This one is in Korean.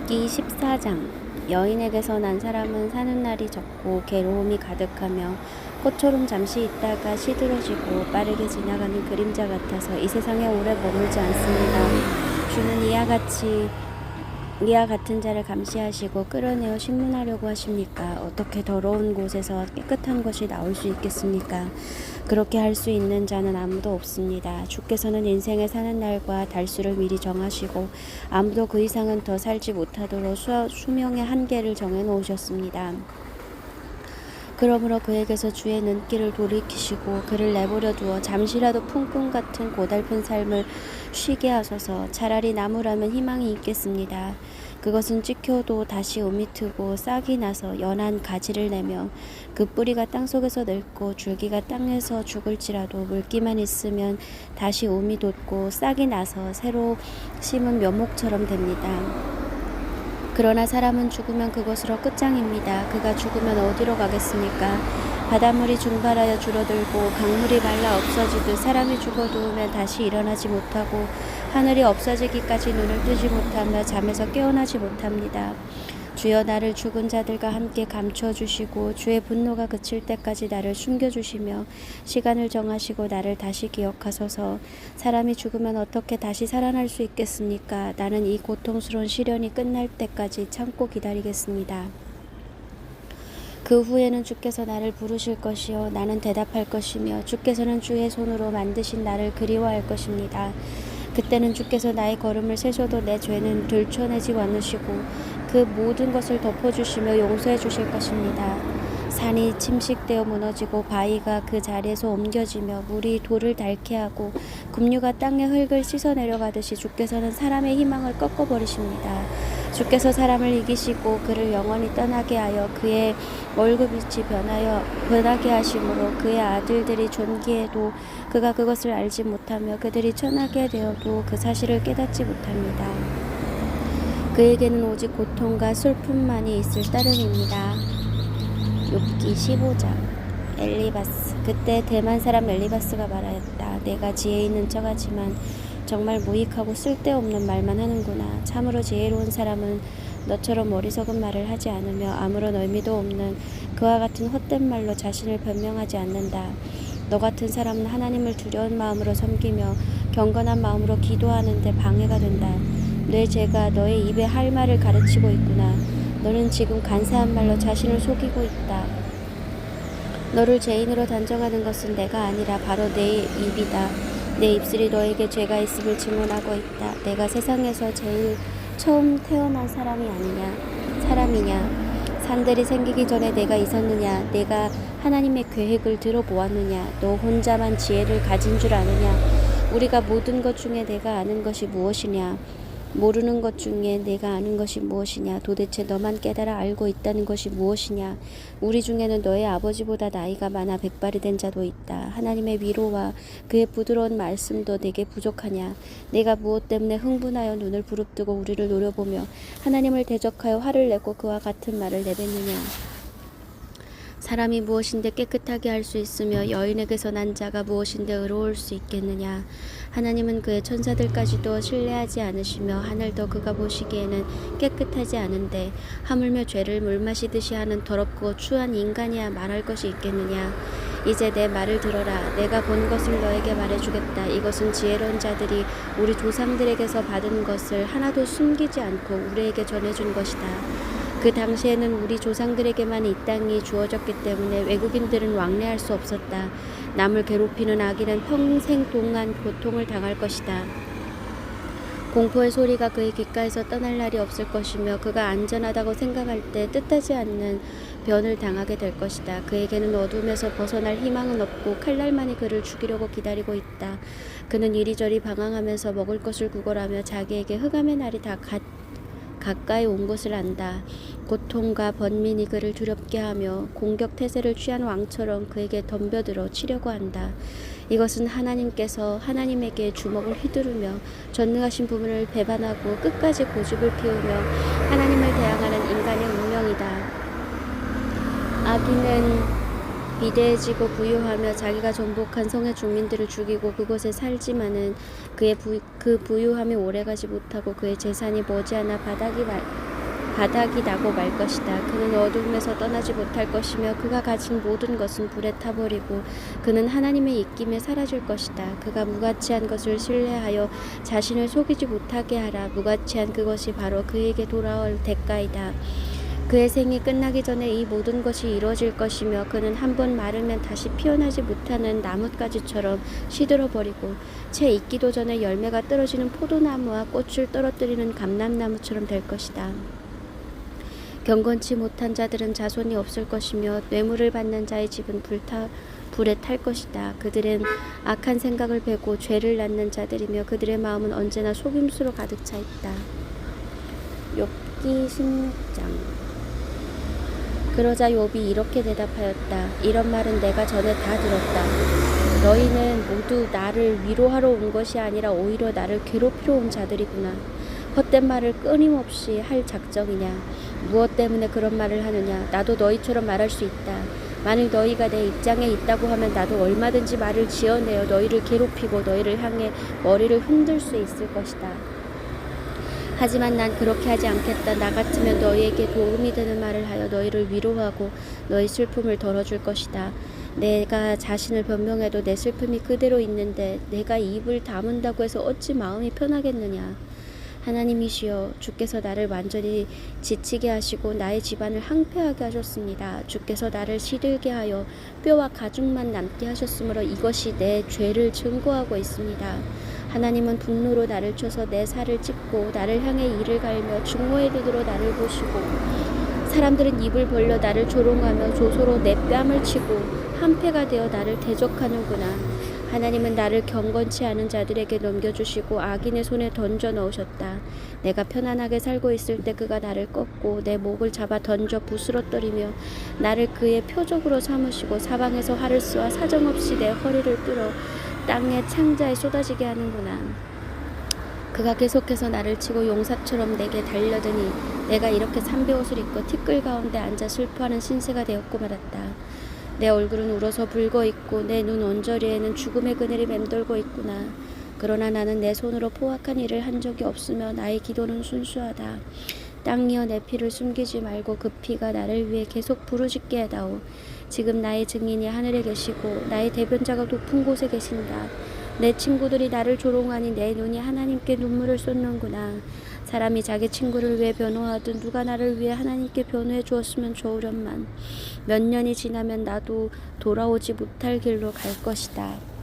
욥기 14장. 여인에게서 난 사람은 사는 날이 적고 괴로움이 가득하며 꽃처럼 잠시 있다가 시들어지고 빠르게 지나가는 그림자 같아서 이 세상에 오래 머물지 않습니다. 주는 이와 같은 자를 감시하시고 끌어내어 식문하려고 하십니까? 어떻게 더러운 곳에서 깨끗한 것이 나올 수 있겠습니까? 그렇게 할 수 있는 자는 아무도 없습니다. 주께서는 인생에 사는 날과 달수를 미리 정하시고 아무도 그 이상은 더 살지 못하도록 수명의 한계를 정해놓으셨습니다. 그러므로 그에게서 주의 눈길을 돌이키시고 그를 내버려 두어 잠시라도 품꾼 같은 고달픈 삶을 쉬게 하소서. 차라리 나무라면 희망이 있겠습니다. 그것은 찍혀도 다시 움이 트고 싹이 나서 연한 가지를 내며 그 뿌리가 땅속에서 늙고 줄기가 땅에서 죽을지라도 물기만 있으면 다시 움이 돋고 싹이 나서 새로 심은 묘목처럼 됩니다. 그러나 사람은 죽으면 그것으로 끝장입니다. 그가 죽으면 어디로 가겠습니까? 바닷물이 증발하여 줄어들고 강물이 말라 없어지듯 사람이 죽어두우면 다시 일어나지 못하고 하늘이 없어지기까지 눈을 뜨지 못하며 잠에서 깨어나지 못합니다. 주여, 나를 죽은 자들과 함께 감춰주시고 주의 분노가 그칠 때까지 나를 숨겨주시며 시간을 정하시고 나를 다시 기억하소서. 사람이 죽으면 어떻게 다시 살아날 수 있겠습니까? 나는 이 고통스러운 시련이 끝날 때까지 참고 기다리겠습니다. 그 후에는 주께서 나를 부르실 것이요 나는 대답할 것이며 주께서는 주의 손으로 만드신 나를 그리워할 것입니다. 그때는 주께서 나의 걸음을 세셔도 내 죄는 들춰내지 않으시고 그 모든 것을 덮어주시며 용서해 주실 것입니다. 산이 침식되어 무너지고 바위가 그 자리에서 옮겨지며 물이 돌을 닳게 하고 급류가 땅의 흙을 씻어 내려가듯이 주께서는 사람의 희망을 꺾어버리십니다. 주께서 사람을 이기시고 그를 영원히 떠나게 하여 그의 월급빛이 변하게 하심으로 그의 아들들이 존귀해도 그가 그것을 알지 못하며 그들이 천하게 되어도 그 사실을 깨닫지 못합니다. 그에게는 오직 고통과 슬픔만이 있을 따름입니다. 욥기 15장. 엘리바스. 그때 대만 사람 엘리바스가 말하였다. 내가 지혜 있는 척하지만 정말 무익하고 쓸데없는 말만 하는구나. 참으로 지혜로운 사람은 너처럼 어리석은 말을 하지 않으며 아무런 의미도 없는 그와 같은 헛된 말로 자신을 변명하지 않는다. 너 같은 사람은 하나님을 두려운 마음으로 섬기며 경건한 마음으로 기도하는데 방해가 된다. 내 죄가 너의 입에 할 말을 가르치고 있구나. 너는 지금 간사한 말로 자신을 속이고 있다. 너를 죄인으로 단정하는 것은 내가 아니라 바로 내 입이다. 내 입술이 너에게 죄가 있음을 증언하고 있다. 내가 세상에서 제일 처음 태어난 사람이냐? 산들이 생기기 전에 내가 있었느냐? 내가 하나님의 계획을 들어보았느냐? 너 혼자만 지혜를 가진 줄 아느냐? 우리가 모든 것 중에 내가 아는 것이 무엇이냐? 모르는 것 중에 내가 아는 것이 무엇이냐? 도대체 너만 깨달아 알고 있다는 것이 무엇이냐? 우리 중에는 너의 아버지보다 나이가 많아 백발이 된 자도 있다. 하나님의 위로와 그의 부드러운 말씀도 내게 부족하냐? 내가 무엇 때문에 흥분하여 눈을 부릅뜨고 우리를 노려보며 하나님을 대적하여 화를 내고 그와 같은 말을 내뱉느냐? 사람이 무엇인데 깨끗하게 할 수 있으며 여인에게서 난 자가 무엇인데 의로울 수 있겠느냐? 하나님은 그의 천사들까지도 신뢰하지 않으시며 하늘도 그가 보시기에는 깨끗하지 않은데 하물며 죄를 물마시듯이 하는 더럽고 추한 인간이야 말할 것이 있겠느냐? 이제 내 말을 들어라. 내가 본 것을 너에게 말해주겠다. 이것은 지혜로운 자들이 우리 조상들에게서 받은 것을 하나도 숨기지 않고 우리에게 전해준 것이다. 그 당시에는 우리 조상들에게만 이 땅이 주어졌기 때문에 외국인들은 왕래할 수 없었다. 남을 괴롭히는 악인은 평생 동안 고통을 당할 것이다. 공포의 소리가 그의 귓가에서 떠날 날이 없을 것이며 그가 안전하다고 생각할 때 뜻하지 않는 변을 당하게 될 것이다. 그에게는 어둠에서 벗어날 희망은 없고 칼날만이 그를 죽이려고 기다리고 있다. 그는 이리저리 방황하면서 먹을 것을 구걸하며 자기에게 흑암의 날이 다 가까이 온 것을 안다. 고통과 번민이 그를 두렵게 하며 공격 태세를 취한 왕처럼 그에게 덤벼들어 치려고 한다. 이것은 하나님께서 하나님에게 주먹을 휘두르며 전능하신 부분을 배반하고 끝까지 고집을 피우며 하나님을 대항하는 인간의 운명이다. 악인은 비대해지고 부유하며 자기가 정복한 성의 주민들을 죽이고 그곳에 살지만은 그 부유함이 오래가지 못하고 그의 재산이 머지않아 바닥이 바닥이 나고 말 것이다. 그는 어둠에서 떠나지 못할 것이며 그가 가진 모든 것은 불에 타버리고 그는 하나님의 입김에 사라질 것이다. 그가 무가치한 것을 신뢰하여 자신을 속이지 못하게 하라. 무가치한 그것이 바로 그에게 돌아올 대가이다. 그의 생이 끝나기 전에 이 모든 것이 이루어질 것이며 그는 한번 마르면 다시 피어나지 못하는 나뭇가지처럼 시들어버리고 채 익기도 전에 열매가 떨어지는 포도나무와 꽃을 떨어뜨리는 감람나무처럼 될 것이다. 경건치 못한 자들은 자손이 없을 것이며 뇌물을 받는 자의 집은 불에 탈 것이다. 그들은 악한 생각을 베고 죄를 낳는 자들이며 그들의 마음은 언제나 속임수로 가득 차 있다. 욥기 16장. 그러자 욥이 이렇게 대답하였다. 이런 말은 내가 전에 다 들었다. 너희는 모두 나를 위로하러 온 것이 아니라 오히려 나를 괴롭히러 온 자들이구나. 헛된 말을 끊임없이 할 작정이냐. 무엇 때문에 그런 말을 하느냐. 나도 너희처럼 말할 수 있다. 만일 너희가 내 입장에 있다고 하면 나도 얼마든지 말을 지어내어 너희를 괴롭히고 너희를 향해 머리를 흔들 수 있을 것이다. 하지만 난 그렇게 하지 않겠다. 나 같으면 너희에게 도움이 되는 말을 하여 너희를 위로하고 너희 슬픔을 덜어줄 것이다. 내가 자신을 변명해도 내 슬픔이 그대로 있는데 내가 입을 다문다고 해서 어찌 마음이 편하겠느냐. 하나님이시여, 주께서 나를 완전히 지치게 하시고 나의 집안을 항폐하게 하셨습니다. 주께서 나를 시들게 하여 뼈와 가죽만 남게 하셨으므로 이것이 내 죄를 증거하고 있습니다. 하나님은 분노로 나를 쳐서 내 살을 찢고 나를 향해 이를 갈며 중모의 눈으로 나를 보시고 사람들은 입을 벌려 나를 조롱하며 조소로 내 뺨을 치고 한패가 되어 나를 대적하는구나. 하나님은 나를 경건치 않은 자들에게 넘겨주시고 악인의 손에 던져 넣으셨다. 내가 편안하게 살고 있을 때 그가 나를 꺾고 내 목을 잡아 던져 부스러뜨리며 나를 그의 표적으로 삼으시고 사방에서 활을 쏘아 사정없이 내 허리를 뚫어 땅의 창자에 쏟아지게 하는구나. 그가 계속해서 나를 치고 용사처럼 내게 달려드니 내가 이렇게 삼배옷을 입고 티끌 가운데 앉아 슬퍼하는 신세가 되었고 말았다. 내 얼굴은 울어서 붉어있고 내 눈 언저리에는 죽음의 그늘이 맴돌고 있구나. 그러나 나는 내 손으로 포악한 일을 한 적이 없으며 나의 기도는 순수하다. 땅이여, 내 피를 숨기지 말고 그 피가 나를 위해 계속 부르짖게 해다오. 지금 나의 증인이 하늘에 계시고 나의 대변자가 높은 곳에 계신다. 내 친구들이 나를 조롱하니 내 눈이 하나님께 눈물을 쏟는구나. 사람이 자기 친구를 위해 변호하듯 누가 나를 위해 하나님께 변호해 주었으면 좋으련만. 몇 년이 지나면 나도 돌아오지 못할 길로 갈 것이다.